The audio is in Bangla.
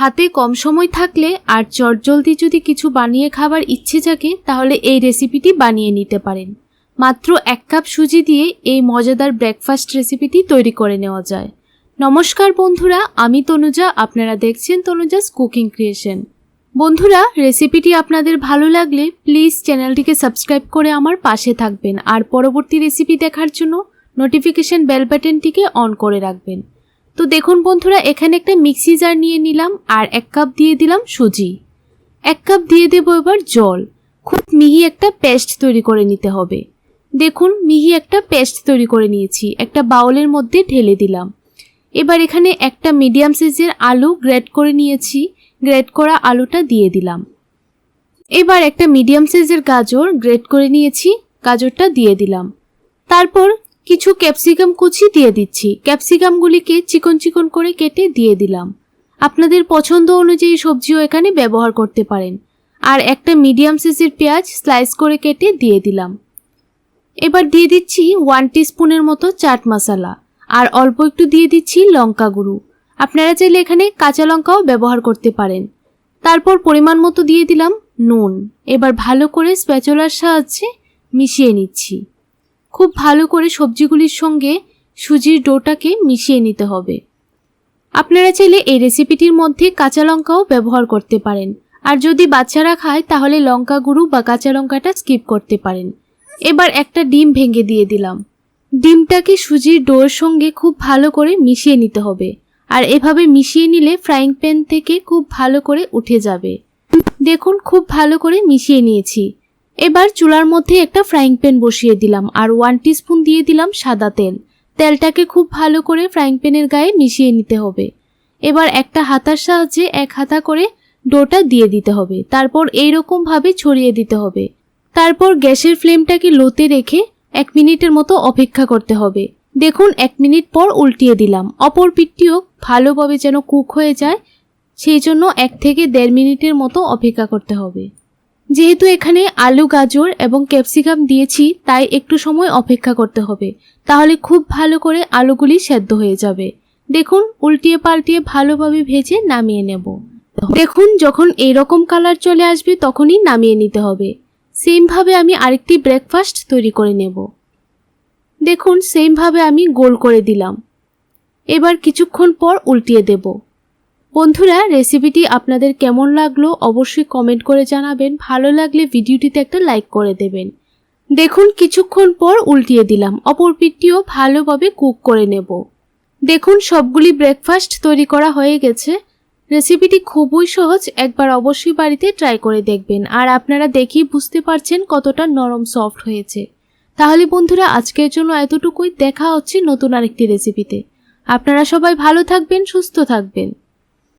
হাতে কম সময় থাকলে আর চটজলদি যদি কিছু বানিয়ে খাবার ইচ্ছে থাকে তাহলে এই রেসিপিটি বানিয়ে নিতে পারেন। মাত্র 1 কাপ সুজি দিয়ে এই মজাদার ব্রেকফাস্ট রেসিপিটি তৈরি করে নেওয়া যায়। নমস্কার বন্ধুরা, আমি তনুজা, আপনারা দেখছেন তনুজাস কুকিং ক্রিয়েশন। বন্ধুরা, রেসিপিটি আপনাদের ভালো লাগলে প্লিজ চ্যানেলটিকে সাবস্ক্রাইব করে আমার পাশে থাকবেন আর পরবর্তী রেসিপি দেখার জন্য নোটিফিকেশন বেল বাটনটিকে অন করে রাখবেন। তো দেখুন বন্ধুরা, এখানে একটা মিক্সি জার নিয়ে নিলাম আর 1 কাপ দিয়ে দিলাম সুজি। 1 কাপ দিয়ে দেব এবার জল। খুব মিহি একটা পেস্ট তৈরি করে নিতে হবে। দেখুন, মিহি একটা পেস্ট তৈরি করে নিয়েছি, একটা বাউলের মধ্যে ঢেলে দিলাম। এবার এখানে একটা মিডিয়াম সাইজের আলু গ্রেট করে নিয়েছি, গ্রেট করা আলুটা দিয়ে দিলাম। এবার একটা মিডিয়াম সাইজের গাজর গ্রেট করে নিয়েছি, গাজরটা দিয়ে দিলাম। তারপর কিছু ক্যাপসিকাম কুচি দিয়ে দিচ্ছি, ক্যাপসিকামগুলিকে চিকন চিকন করে কেটে দিয়ে দিলাম। আপনাদের পছন্দ অনুযায়ী সবজিও এখানে ব্যবহার করতে পারেন। আর একটা মিডিয়াম সাইজের পেঁয়াজ স্লাইস করে কেটে দিয়ে দিলাম। এবার দিয়ে দিচ্ছি 1 টিস্পুনের মতো চাট মশলা আর অল্প একটু দিয়ে দিচ্ছি লঙ্কা গুঁড়ো। আপনারা চাইলে এখানে কাঁচা লঙ্কাও ব্যবহার করতে পারেন। তারপর পরিমাণ মতো দিয়ে দিলাম নুন। এবার ভালো করে স্প্যাচুলার সাহায্যে মিশিয়ে নিচ্ছি। খুব ভালো করে সবজিগুলির সঙ্গে সুজির ডোটাকে মিশিয়ে নিতে হবে। আপনারা চাইলে এই রেসিপিটির মধ্যে কাঁচা লঙ্কাও ব্যবহার করতে পারেন। আর যদি বাচ্চারা খায় তাহলে লঙ্কা গুঁড়ো বা কাঁচা লঙ্কাটা স্কিপ করতে পারেন। এবার একটা ডিম ভেঙে দিয়ে দিলাম। ডিমটাকে সুজির ডোর সঙ্গে খুব ভালো করে মিশিয়ে নিতে হবে। আর এভাবে মিশিয়ে নিলে ফ্রাইং প্যান থেকে খুব ভালো করে উঠে যাবে। দেখুন, খুব ভালো করে মিশিয়ে নিয়েছি। এবার চুলার মধ্যে একটা ফ্রাইং প্যান বসিয়ে দিলাম আর 1 টিস্পুন দিয়ে দিলাম সাদা তেল। তেলটাকে খুব ভালো করে ফ্রাইং প্যানের গায়ে মিশিয়ে নিতে হবে। এবার একটা হাতার সাহায্যে 1 হাতা করে ডোটা দিয়ে দিতে হবে। তারপর এইরকম ভাবে ছড়িয়ে দিতে হবে। তারপর গ্যাসের ফ্লেমটাকে লোতে রেখে 1 মিনিটের মতো অপেক্ষা করতে হবে। দেখুন, 1 মিনিট পর উল্টিয়ে দিলাম। অপর পিঠটিও ভালোভাবে যেন কুক হয়ে যায়, সেই জন্য 1 থেকে 1.5 মিনিটের মতো অপেক্ষা করতে হবে। যেহেতু এখানে আলু, গাজর এবং ক্যাপসিকাম দিয়েছি তাই একটু সময় অপেক্ষা করতে হবে, তাহলে খুব ভালো করে আলুগুলি সেদ্ধ হয়ে যাবে। দেখুন, উল্টিয়ে পাল্টিয়ে ভালোভাবে ভেজে নামিয়ে নেব। দেখুন, যখন এইরকম কালার চলে আসবে তখনই নামিয়ে নিতে হবে। সেমভাবে আমি আরেকটি ব্রেকফাস্ট তৈরি করে নেব। দেখুন, সেমভাবে আমি গোল করে দিলাম। এবার কিছুক্ষণ পর উল্টিয়ে দেব। বন্ধুরা, রেসিপিটি আপনাদের কেমন লাগলো অবশ্যই কমেন্ট করে জানাবেন। ভালো লাগলে ভিডিওটিতে একটা লাইক করে দেবেন। দেখুন, কিছুক্ষণ পর উল্টিয়ে দিলাম। অপর পিঠটিও ভালোভাবে কুক করে নেব। দেখুন, সবগুলি ব্রেকফাস্ট তৈরি করা হয়ে গেছে। রেসিপিটি খুবই সহজ, একবার অবশ্যই বাড়িতে ট্রাই করে দেখবেন। আর আপনারা দেখেই বুঝতে পারছেন কতটা নরম সফট হয়েছে। তাহলে বন্ধুরা, আজকের জন্য এতটুকুই। দেখা হচ্ছে নতুন আরেকটি রেসিপিতে। আপনারা সবাই ভালো থাকবেন, সুস্থ থাকবেন।